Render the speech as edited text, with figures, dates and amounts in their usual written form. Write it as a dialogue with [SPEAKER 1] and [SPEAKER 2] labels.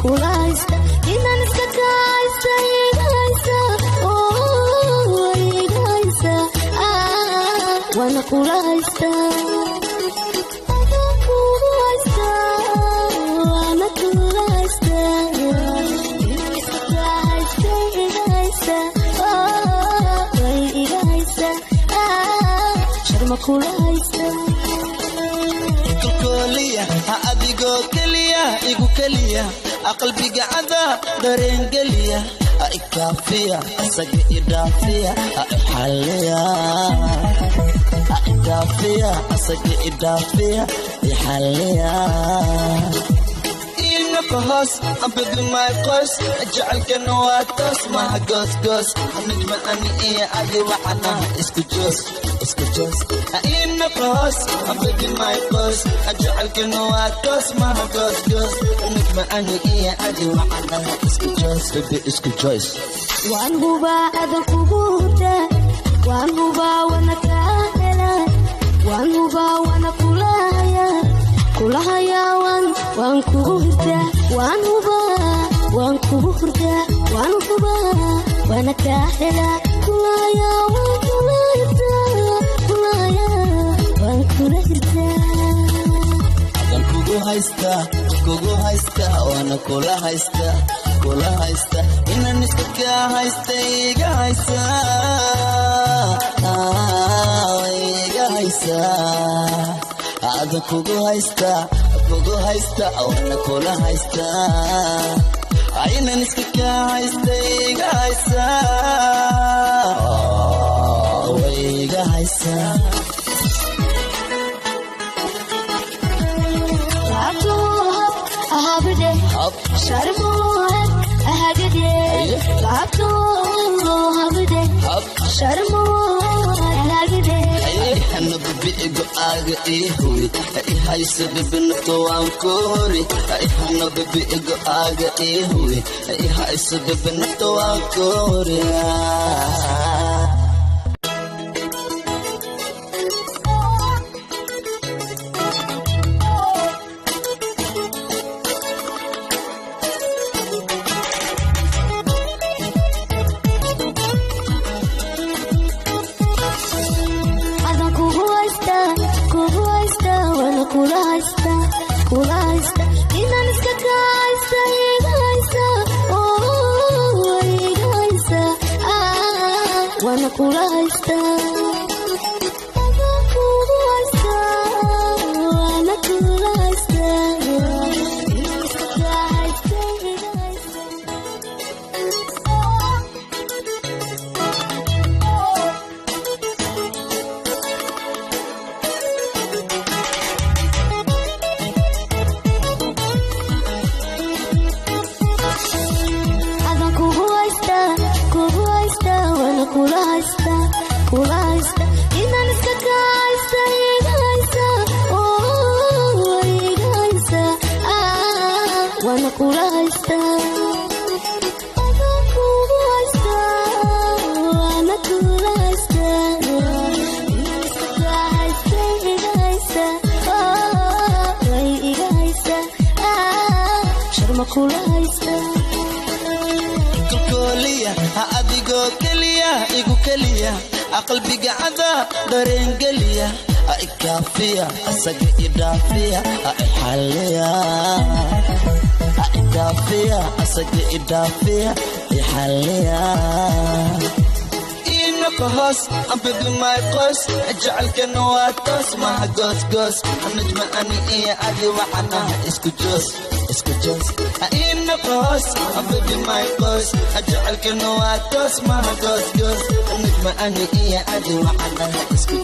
[SPEAKER 1] Inaan iskakaa heesteey iga heesaa, iga heesaa, waana kula haystaa. Adaan kugu haystaa, waana kula haystaa. Inaan iskakaa heesteey iga heesaa, iga heesaa, Sharma kula haystaa.
[SPEAKER 2] ha adigoo keliya igu keliya qalbiga cadaab dareen geliya ikaafiya asaga idaafiya xalliya ikaafiya asaga idaafiya xalliya نقص أبد ما يقص أجعل كنواتس ما قص نجمة أني إيه أدي وحنا اسكجوس أي نقص أبد ما يقص أجعل كنواتس ما قص نجمة أني إيه أدي وحنا اسكجوس بيبي اسكجوس
[SPEAKER 1] وأنه بعد قبوته وأنه باونا كاهلا وأنه باونا كلها يا وان كوهرتا وان كوهرتا وانا كاهلا كلها يا وان كوهرتا
[SPEAKER 2] أدن كوغو هايستا وانا كولا هايستا إنان إسكاكا هيستey iga heesaa Adan kugu haysta waana kula haysta Inaan iskakaa heesteey iga heesaa iga heesaa
[SPEAKER 1] Sharma ahagade laabto habde Sharma ahagade
[SPEAKER 2] أنا ببيعو آغا إيهوي إيهايس ببنتو أنكوري أنا ببيعو آغا إيهوي إيهايس ببنتو أنكوري
[SPEAKER 1] kula haysta Inaan iskakaa heesteey iga heesaa, iga heesaa, waana kula haystaa. Adaan kugu haystaa, waana kula haystaa. Inaan iskakaa heesteey iga heesaa. Kula haysta Inaan iskakaa heesteey iga heesaa, iga heesaa, waana kula haystaa. Adaan kugu haystaa, waana kula haystaa. Inaan iskakaa heesteey iga heesaa, iga heesaa, Sharma kula haystaa.
[SPEAKER 2] ha adigoo keliya igu keliya qalbiga cadaab dareen geliya ikaafiya asaga idaafiya xalliya ikaafiya asaga idaafiya xalliya نقص أبد ما يقص أجعل كنواتس ما قص نجمة أني إيه أدي وحنا اسكجوس أي نقص أبد ما يقص أجعل كنواتس ما قص نجمة أني إيه أدي وحنا اسكجوس